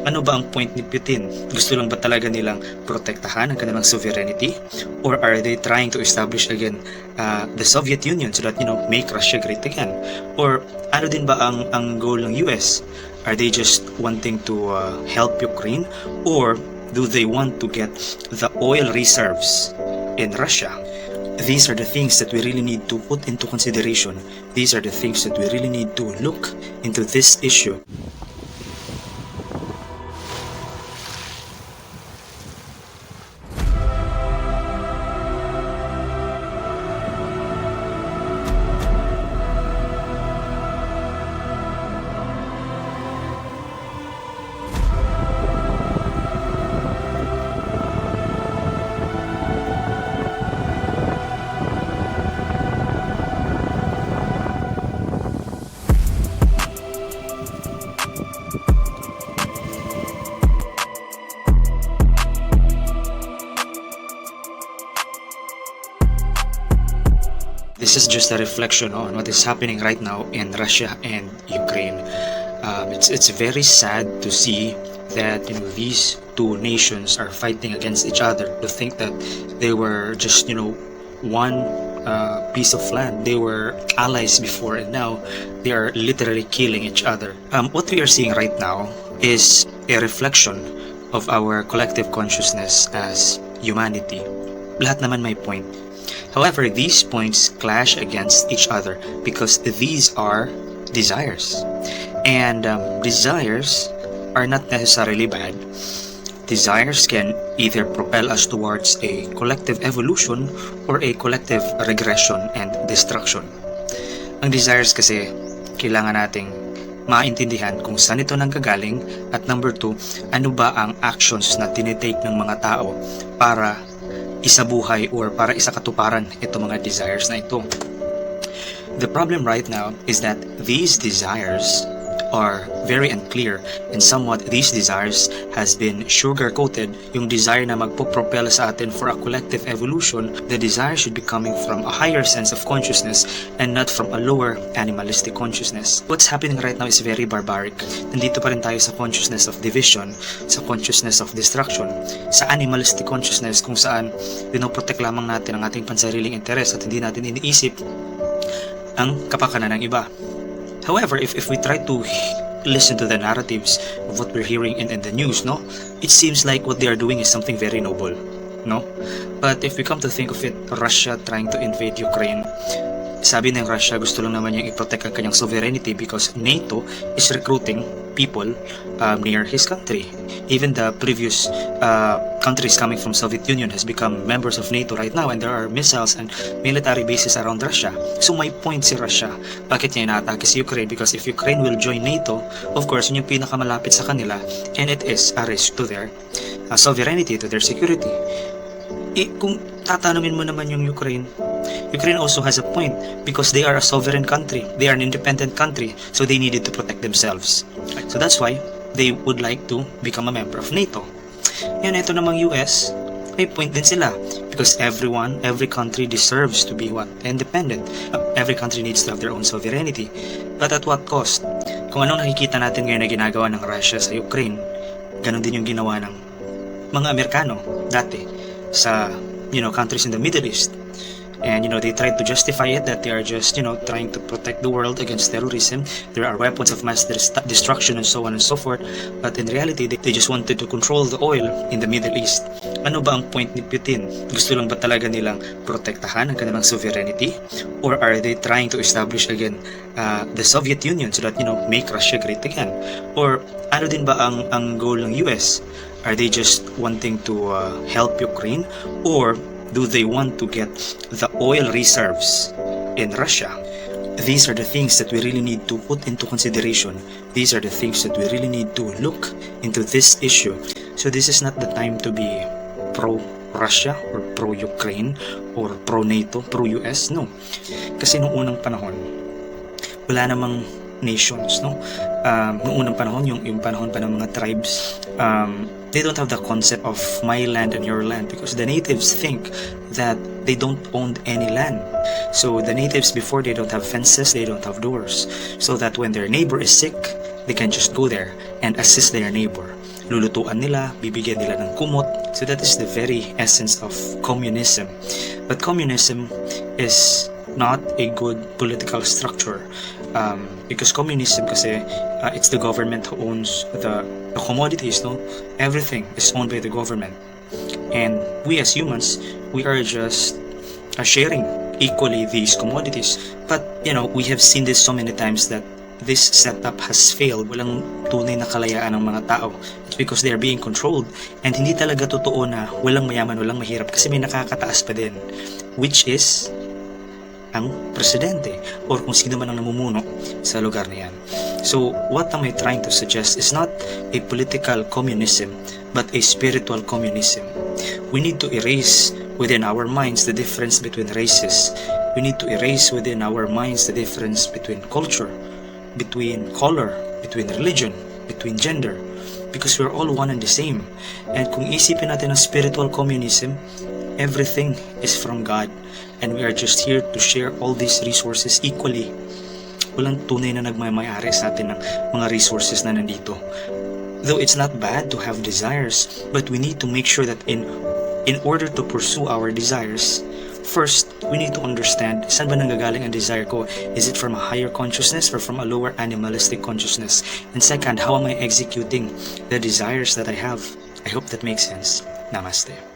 Ano ba ang point ni Putin? Gusto lang ba talaga nilang protektahan ang kanilang sovereignty? Or are they trying to establish again the Soviet Union so that, make Russia great again? Or ano din ba ang goal ng US? Are they just wanting to help Ukraine? Or do they want to get the oil reserves in Russia? These are the things that we really need to put into consideration. These are the things that we really need to look into this issue. This is just a reflection on what is happening right now in Russia and Ukraine. It's very sad to see that these two nations are fighting against each other. To think that they were just one piece of land. They were allies before, and now they are literally killing each other. What we are seeing right now is a reflection of our collective consciousness as humanity. Lahat naman may point. However, these points clash against each other because these are desires. And desires are not necessarily bad. Desires can either propel us towards a collective evolution or a collective regression and destruction. Ang desires kasi, kailangan nating maintindihan kung saan ito nanggagaling, at number 2, ano ba ang actions na tinitake ng mga tao para isabuhay or para isakatuparan itong mga desires na ito. The problem right now is that these desires are very unclear, and somewhat these desires has been sugar-coated. Yung desire na magpo-propel sa atin for a collective evolution, the desire should be coming from a higher sense of consciousness and not from a lower animalistic consciousness. What's happening right now is very barbaric. Nandito pa rin tayo sa consciousness of division, sa consciousness of destruction, sa animalistic consciousness kung saan pinoprotect lamang natin ang ating pansariling interes at hindi natin iniisip ang kapakanan ng iba. However, if we try to listen to the narratives of what we're hearing in the news, it seems like what they are doing is something very noble, But if we come to think of it, Russia trying to invade Ukraine, sabi ng Russia gusto lang naman niyang i-protect ang kanyang sovereignty because NATO is recruiting people near his country. Even the previous countries coming from Soviet Union has become members of NATO right now, and there are missiles and military bases around Russia. So may point si Russia. Bakit niya inaatake si Ukraine? Because if Ukraine will join NATO, of course, yun yung pinakamalapit sa kanila, and it is a risk to their sovereignty, to their security. Kung tatanungin mo naman yung Ukraine also has a point because they are a sovereign country. They are an independent country, so they needed to protect themselves. So that's why they would like to become a member of NATO. Yan, ito namang US, may point din sila because every country deserves to be independent. Every country needs to have their own sovereignty. But at what cost? Kung anong nakikita natin ngayon na ginagawa ng Russia sa Ukraine, ganun din yung ginawa ng mga Amerikano dati sa countries in the Middle East. And they try to justify it that they are just trying to protect the world against terrorism. There are weapons of mass destruction and so on and so forth. But in reality, they just wanted to control the oil in the Middle East. Ano ba ang point ni Putin? Gusto lang ba talaga nilang protektahan ang kanilang sovereignty? Or are they trying to establish again the Soviet Union so that make Russia great again? Or ano din ba ang goal ng US? Are they just wanting to help Ukraine? Or do they want to get the oil reserves in Russia? These are the things that we really need to put into consideration. These are the things that we really need to look into this issue. So this is not the time to be pro-Russia or pro-Ukraine or pro-NATO, pro-US. No. Kasi noong unang panahon, wala namang nations, noong unang panahon, yung panahon pa ng mga tribes, they don't have the concept of my land and your land because the natives think that they don't own any land. So the natives before, they don't have fences, they don't have doors, so that when their neighbor is sick, they can just go there and assist their neighbor. Lulutuan nila, bibigyan nila ng kumot. So that is the very essence of communism. But communism is not a good political structure, because communism kasi it's the government who owns the commodities, no? Everything is owned by the government, and we as humans, we are just sharing equally these commodities. But we have seen this so many times that this setup has failed. Walang tunay na kalayaan ng mga tao. It's because they are being controlled, and hindi talaga totoo na walang mayaman, walang mahirap, kasi may nakakataas pa din, which is ang presidente or kung sino man ang namumuno sa lugar na yan. So what am I trying to suggest is not a political communism, but a spiritual communism. We need to erase within our minds the difference between races. We need to erase within our minds the difference between culture, between color, between religion, between gender, because we're all one and the same. And kung isipin natin ang spiritual communism, everything is from God, and we are just here to share all these resources equally. Walang tunay na nagmamayari sa atin ng mga resources na nandito. Though it's not bad to have desires, but we need to make sure that in order to pursue our desires, first, we need to understand saan ba nanggagaling ang desire ko. Is it from a higher consciousness or from a lower animalistic consciousness? And second, how am I executing the desires that I have? I hope that makes sense. Namaste.